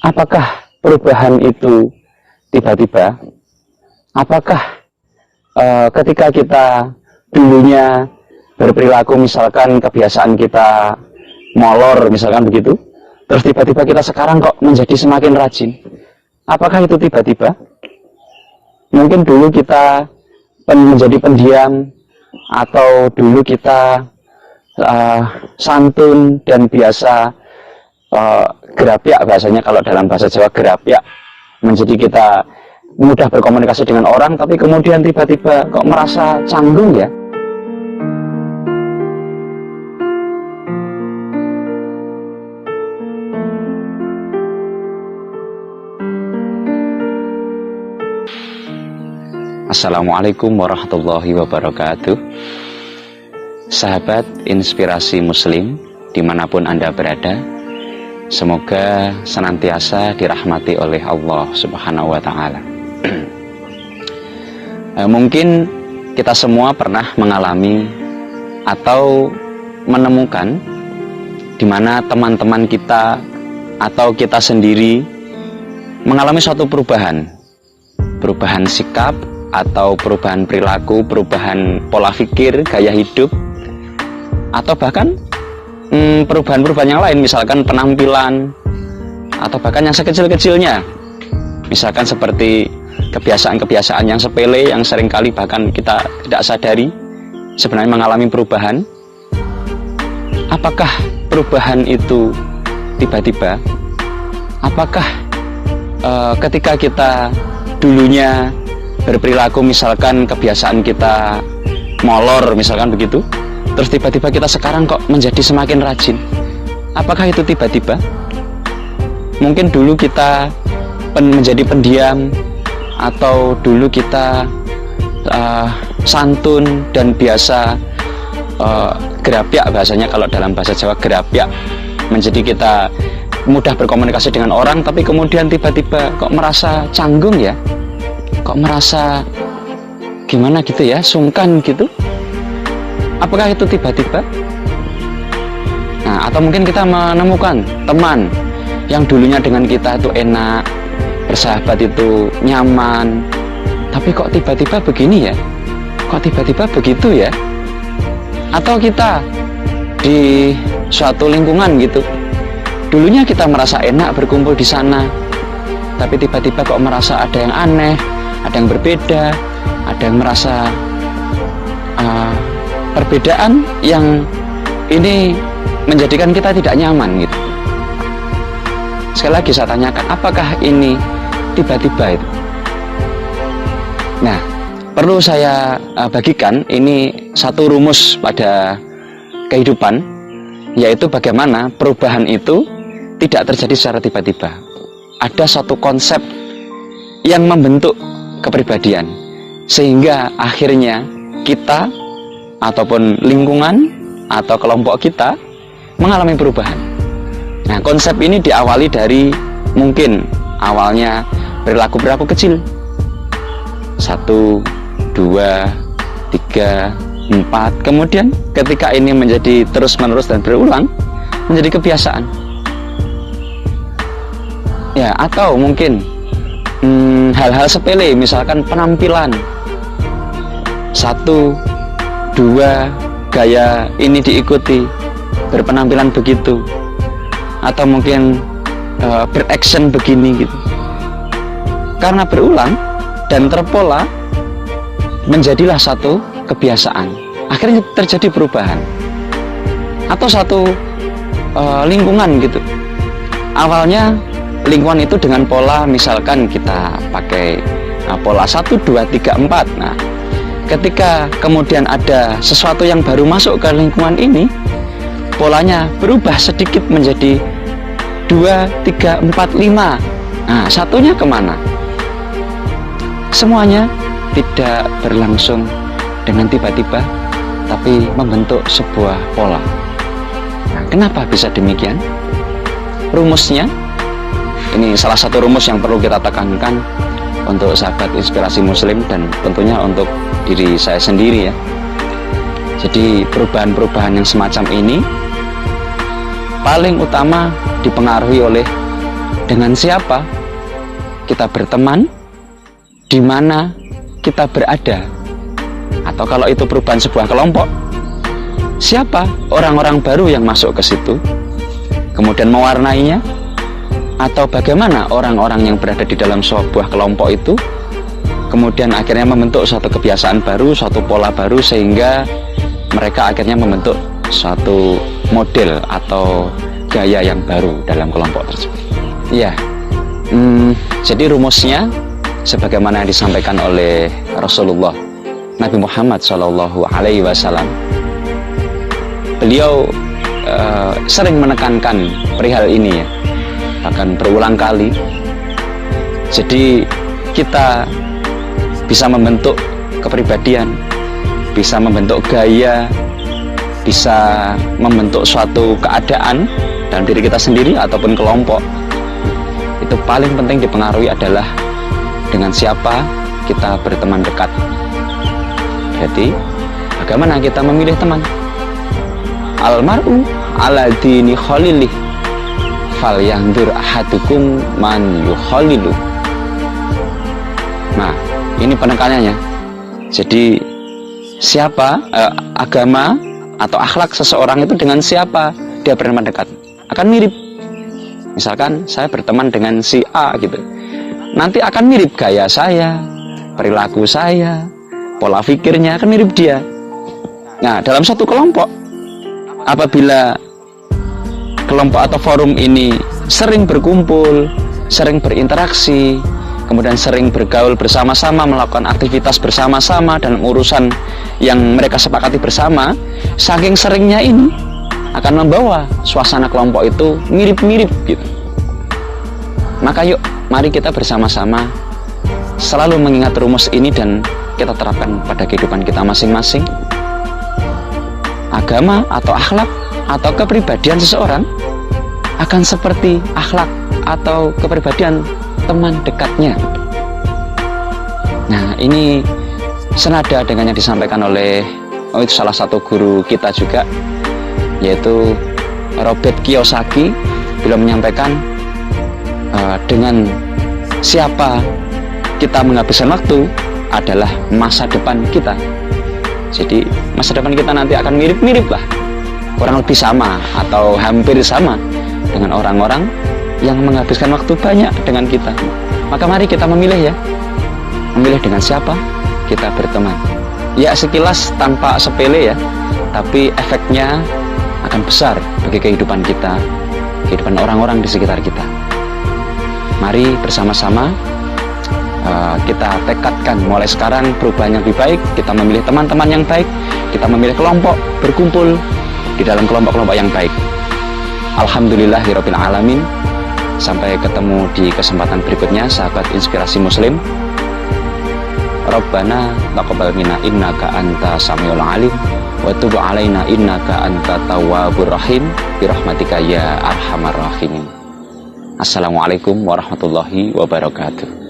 Apakah perubahan itu tiba-tiba? Apakah ketika kita dulunya berperilaku, misalkan kebiasaan kita molor, misalkan begitu, terus tiba-tiba kita sekarang kok menjadi semakin rajin? Apakah itu tiba-tiba? Mungkin dulu kita menjadi pendiam, atau dulu kita santun dan biasa gerapiak, bahasanya kalau dalam bahasa Jawa gerapiak, menjadi kita mudah berkomunikasi dengan orang, tapi kemudian tiba-tiba kok merasa canggung ya? Assalamualaikum warahmatullahi wabarakatuh. Sahabat inspirasi muslim dimanapun Anda berada, semoga senantiasa dirahmati oleh Allah Subhanahu wa Ta'ala. Mungkin kita semua pernah mengalami atau menemukan di mana teman-teman kita atau kita sendiri mengalami suatu perubahan sikap atau perubahan perilaku, perubahan pola pikir, gaya hidup, atau bahkan perubahan-perubahan yang lain, misalkan penampilan, atau bahkan yang sekecil-kecilnya, misalkan seperti kebiasaan-kebiasaan yang sepele yang seringkali bahkan kita tidak sadari sebenarnya mengalami perubahan. Apakah perubahan itu tiba-tiba? Apakah ketika kita dulunya berperilaku, misalkan kebiasaan kita molor, misalkan begitu, terus tiba-tiba kita sekarang kok menjadi semakin rajin? Apakah itu tiba-tiba? Mungkin dulu kita menjadi pendiam, atau dulu kita santun dan biasa gerapiak, bahasanya kalau dalam bahasa Jawa gerapiak, menjadi kita mudah berkomunikasi dengan orang, tapi kemudian tiba-tiba kok merasa canggung ya? Kok merasa gimana gitu ya, sungkan gitu? Apakah itu tiba-tiba? Nah, atau mungkin kita menemukan teman yang dulunya dengan kita itu enak, bersahabat itu nyaman, tapi kok tiba-tiba begini ya? Kok tiba-tiba begitu ya? Atau kita di suatu lingkungan gitu, dulunya kita merasa enak berkumpul di sana, tapi tiba-tiba kok merasa ada yang aneh, ada yang berbeda, ada yang merasa perbedaan yang ini menjadikan kita tidak nyaman gitu. Sekali lagi saya tanyakan, apakah ini tiba-tiba itu? Nah, perlu saya bagikan ini satu rumus pada kehidupan, yaitu bagaimana perubahan itu tidak terjadi secara tiba-tiba. Ada satu konsep yang membentuk kepribadian, sehingga akhirnya kita ataupun lingkungan atau kelompok kita mengalami perubahan. Nah, konsep ini diawali dari mungkin awalnya perilaku-perilaku kecil, 1, 2, 3, 4, kemudian ketika ini menjadi terus-menerus dan berulang menjadi kebiasaan ya. Atau mungkin hal-hal sepele, misalkan penampilan, 1, 2, gaya ini diikuti, berpenampilan begitu, atau mungkin beraction begini gitu. Karena berulang dan terpola, menjadilah satu kebiasaan, akhirnya terjadi perubahan. Atau satu lingkungan gitu, awalnya lingkungan itu dengan pola, misalkan kita pakai pola 1, 2, 3, 4. Nah, ketika kemudian ada sesuatu yang baru masuk ke lingkungan ini, polanya berubah sedikit menjadi 2, 3, 4, 5. Nah, satunya kemana? Semuanya tidak berlangsung dengan tiba-tiba, tapi membentuk sebuah pola. Nah, kenapa bisa demikian? Rumusnya, ini salah satu rumus yang perlu kita tekankan untuk sahabat inspirasi muslim dan tentunya untuk diri saya sendiri ya. Jadi perubahan-perubahan yang semacam ini paling utama dipengaruhi oleh dengan siapa kita berteman, di mana kita berada. Atau kalau itu perubahan sebuah kelompok, siapa orang-orang baru yang masuk ke situ, kemudian mewarnainya, atau bagaimana orang-orang yang berada di dalam sebuah kelompok itu, kemudian akhirnya membentuk suatu kebiasaan baru, suatu pola baru, sehingga mereka akhirnya membentuk suatu model atau gaya yang baru dalam kelompok tersebut. Ya, jadi rumusnya sebagaimana yang disampaikan oleh Rasulullah Nabi Muhammad SAW. Beliau sering menekankan perihal ini ya, bahkan berulang kali. Jadi kita bisa membentuk kepribadian, bisa membentuk gaya, bisa membentuk suatu keadaan dalam diri kita sendiri ataupun kelompok. Itu paling penting dipengaruhi adalah dengan siapa kita berteman dekat. Jadi bagaimana kita memilih teman? Almar'u ala dini khalilih, falyanzur ahadukum man yukhalilu. Nah, ini penekanannya. Jadi siapa agama atau akhlak seseorang itu dengan siapa dia berteman dekat akan mirip. Misalkan saya berteman dengan si A gitu, nanti akan mirip gaya saya, perilaku saya, pola pikirnya akan mirip dia. Nah, dalam satu kelompok, apabila kelompok atau forum ini sering berkumpul, sering berinteraksi, kemudian sering bergaul bersama-sama, melakukan aktivitas bersama-sama dalam urusan yang mereka sepakati bersama, saking seringnya ini akan membawa suasana kelompok itu mirip-mirip gitu. Maka yuk, mari kita bersama-sama selalu mengingat rumus ini dan kita terapkan pada kehidupan kita masing-masing. Agama atau akhlak atau kepribadian seseorang akan seperti akhlak atau kepribadian teman dekatnya. Nah, ini senada dengan yang disampaikan oleh itu salah satu guru kita juga, yaitu Robert Kiyosaki. Beliau menyampaikan dengan siapa kita menghabiskan waktu adalah masa depan kita. Jadi masa depan kita nanti akan mirip-mirip lah, kurang lebih sama atau hampir sama dengan orang-orang yang menghabiskan waktu banyak dengan kita. Maka mari kita memilih ya, memilih dengan siapa kita berteman. Ya, sekilas tampak sepele ya, tapi efeknya akan besar bagi kehidupan kita, kehidupan orang-orang di sekitar kita. Mari bersama-sama kita tekadkan mulai sekarang perubahan yang lebih baik. Kita memilih teman-teman yang baik, kita memilih kelompok, berkumpul di dalam kelompok-kelompok yang baik. Alhamdulillahirabbil alamin. Sampai ketemu di kesempatan berikutnya, sahabat Inspirasi Muslim. Rabbana taqabbal minna innaka anta samiul alim wa tub alaina innaka anta tawwabur rahim bi rahmatika ya arhamar rahimin. Assalamualaikum warahmatullahi wabarakatuh.